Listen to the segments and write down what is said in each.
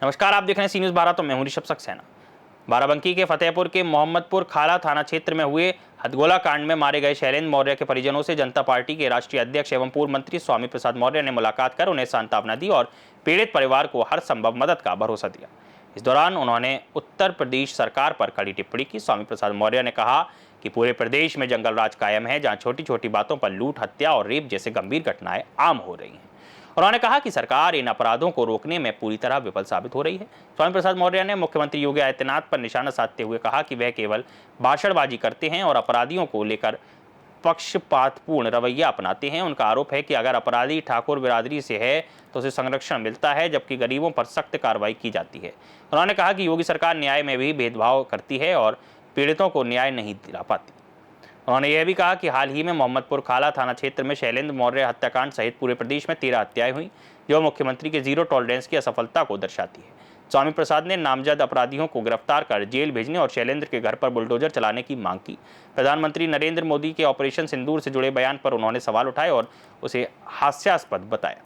नमस्कार, आप देख रहे हैं सी न्यूज़ 12। तो मैं हूं ऋषभ सक्सेना। बाराबंकी के फतेहपुर के मोहम्मदपुर खाला थाना क्षेत्र में हुए हथगोला कांड में मारे गए शैलेंद्र मौर्य के परिजनों से जनता पार्टी के राष्ट्रीय अध्यक्ष एवं पूर्व मंत्री स्वामी प्रसाद मौर्य ने मुलाकात कर उन्हें सांत्वना दी और पीड़ित परिवार को हर संभव मदद का भरोसा दिया। इस दौरान उन्होंने उत्तर प्रदेश सरकार पर कड़ी टिप्पणी की। स्वामी प्रसाद मौर्य ने कहा कि पूरे प्रदेश में जंगल राज कायम है, जहां छोटी छोटी बातों पर लूट, हत्या और रेप जैसे गंभीर घटनाएं आम हो रही हैं। उन्होंने कहा कि सरकार इन अपराधों को रोकने में पूरी तरह विफल साबित हो रही है। स्वामी प्रसाद मौर्य ने मुख्यमंत्री योगी आदित्यनाथ पर निशाना साधते हुए कहा कि वह केवल भाषणबाजी करते हैं और अपराधियों को लेकर पक्षपातपूर्ण रवैया अपनाते हैं। उनका आरोप है कि अगर अपराधी ठाकुर बिरादरी से है तो उसे संरक्षण मिलता है, जबकि गरीबों पर सख्त कार्रवाई की जाती है। उन्होंने कहा कि योगी सरकार न्याय में भी भेदभाव करती है और पीड़ितों को न्याय नहीं दिला पाती। उन्होंने यह भी कहा कि हाल ही में मोहम्मदपुर खाला थाना क्षेत्र में शैलेंद्र मौर्य हत्याकांड सहित पूरे प्रदेश में 13 हत्याएं हुई, जो मुख्यमंत्री के जीरो टॉलरेंस की असफलता को दर्शाती है। स्वामी प्रसाद ने नामजद अपराधियों को गिरफ्तार कर जेल भेजने और शैलेंद्र के घर पर बुलडोजर चलाने की मांग की। प्रधानमंत्री नरेंद्र मोदी के ऑपरेशन सिंदूर से जुड़े बयान पर उन्होंने सवाल उठाए और उसे हास्यास्पद बताया।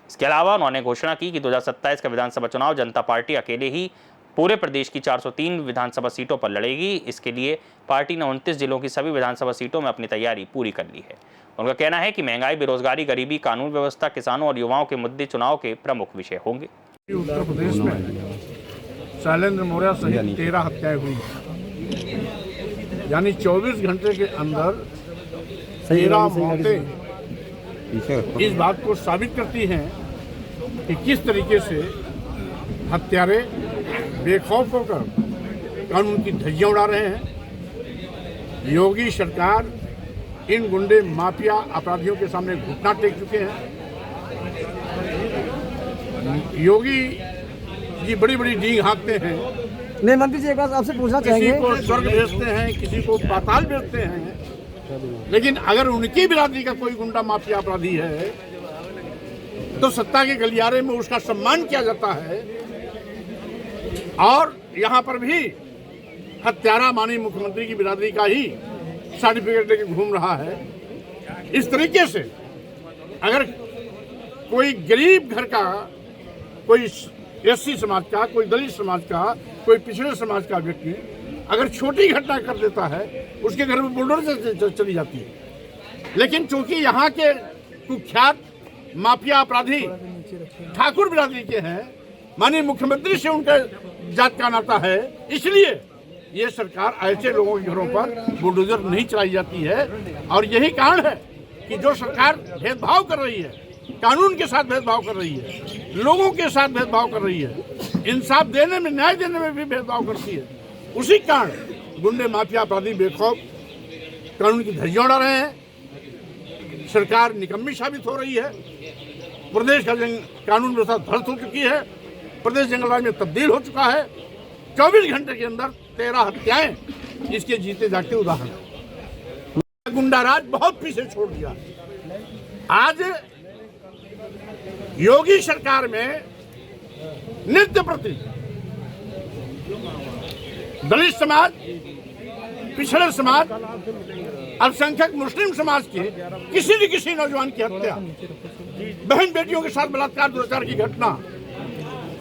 इसके अलावा उन्होंने घोषणा की कि 2027 का विधानसभा चुनाव जनता पार्टी अकेले ही पूरे प्रदेश की 403 विधानसभा सीटों पर लड़ेगी। इसके लिए पार्टी ने 29 जिलों की सभी विधानसभा सीटों में अपनी तैयारी पूरी कर ली है। उनका कहना है कि महंगाई, बेरोजगारी, गरीबी, कानून व्यवस्था, किसानों और युवाओं के मुद्दे चुनाव के प्रमुख विषय होंगे। उत्तर प्रदेश में शैलेंद्र मौर्य सहित 13 हत्याएं हुई, यानी 24 घंटे के अंदर 13 मौतें इस बात को साबित करती हैं कि किस तरीके से हत्यारे बेखौफ होकर कानून की धज्जियां उड़ा रहे हैं। योगी सरकार इन गुंडे माफिया अपराधियों के सामने घुटना टेक चुके हैं। योगी जी बड़ी बड़ी डींग हाँकते हैं। नहीं, मंत्री जी एक बात आपसे पूछना चाहेंगे। किसी को स्वर्ग भेजते हैं, किसी को पाताल भेजते हैं, लेकिन अगर उनकी बिरादरी का कोई गुंडा माफिया अपराधी है तो सत्ता के गलियारे में उसका सम्मान किया जाता है। और यहाँ पर भी हत्यारा माननीय मुख्यमंत्री की बिरादरी का ही सर्टिफिकेट लेके घूम रहा है। इस तरीके से अगर कोई गरीब घर का, कोई एससी समाज का, कोई दलित समाज का, कोई पिछड़े समाज का व्यक्ति अगर छोटी घटना कर देता है, उसके घर में बुलडोजर चली जाती है। लेकिन चूंकि यहाँ के कुख्यात माफिया अपराधी ठाकुर बिरादरी के हैं, माननीय मुख्यमंत्री से उनका जात का नाता है, इसलिए ये सरकार ऐसे लोगों के घरों पर बुलडोजर नहीं चलाई जाती है। और यही कारण है कि जो सरकार भेदभाव कर रही है, कानून के साथ भेदभाव कर रही है, लोगों के साथ भेदभाव कर रही है, इंसाफ देने में, न्याय देने में भी भेदभाव करती है, उसी कारण गुंडे माफिया अपराधी बेखौफ कानून की धज्जियां उड़ा रहे हैं। सरकार निकम्मी साबित हो रही है। प्रदेश का कानून व्यवस्था ध्वस्त हो चुकी है। प्रदेश जंगल राज में तब्दील हो चुका है। 24 घंटे के अंदर 13 हत्याएं इसके जीते जागते उदाहरण। गुंडा राज बहुत पीछे छोड़ दिया। आज योगी सरकार में नित्य प्रति दलित समाज, पिछड़े समाज, अल्पसंख्यक मुस्लिम समाज के किसी न किसी नौजवान की हत्या, बहन बेटियों के साथ बलात्कार, दुराचार की घटना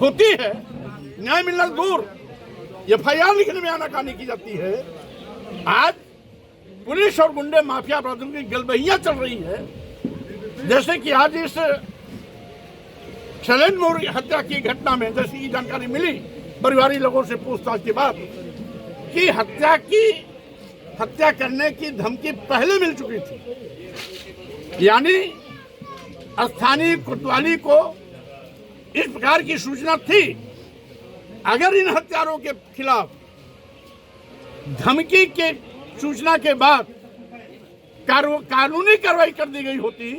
होती है। न्याय मिलना दूर, एफआईआर लिखने में आनाकानी की जाती है। आज पुलिस और गुंडे माफिया अपराधियों की गलबहियां चल रही है। जैसे कि आज इस शैलेंद्र मौर्य हत्या की घटना में जैसी की जानकारी मिली परिवारी लोगों से पूछताछ के बाद कि हत्या करने की धमकी पहले मिल चुकी थी, यानी स्थानीय कोतवाली को इस प्रकार की सूचना थी। अगर इन हत्यारों के खिलाफ धमकी के सूचना के बाद कानूनी कार्रवाई कर दी गई होती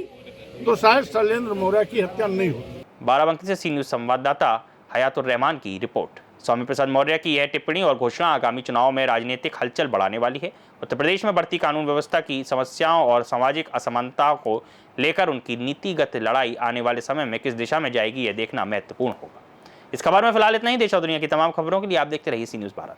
तो शायद शैलेंद्र मौर्य की हत्या नहीं होती। बाराबंकी से सी न्यूज़ संवाददाता हयातुर रहमान की रिपोर्ट। स्वामी प्रसाद मौर्य की यह टिप्पणी और घोषणा आगामी चुनाव में राजनीतिक हलचल बढ़ाने वाली है। उत्तर प्रदेश में बढ़ती कानून व्यवस्था की समस्याओं और सामाजिक असमानताओं को लेकर उनकी नीतिगत लड़ाई आने वाले समय में किस दिशा में जाएगी, यह देखना महत्वपूर्ण होगा। इस खबर में फिलहाल इतना ही। देश और दुनिया की तमाम खबरों के लिए आप देखते रहिए सी न्यूज़ 12।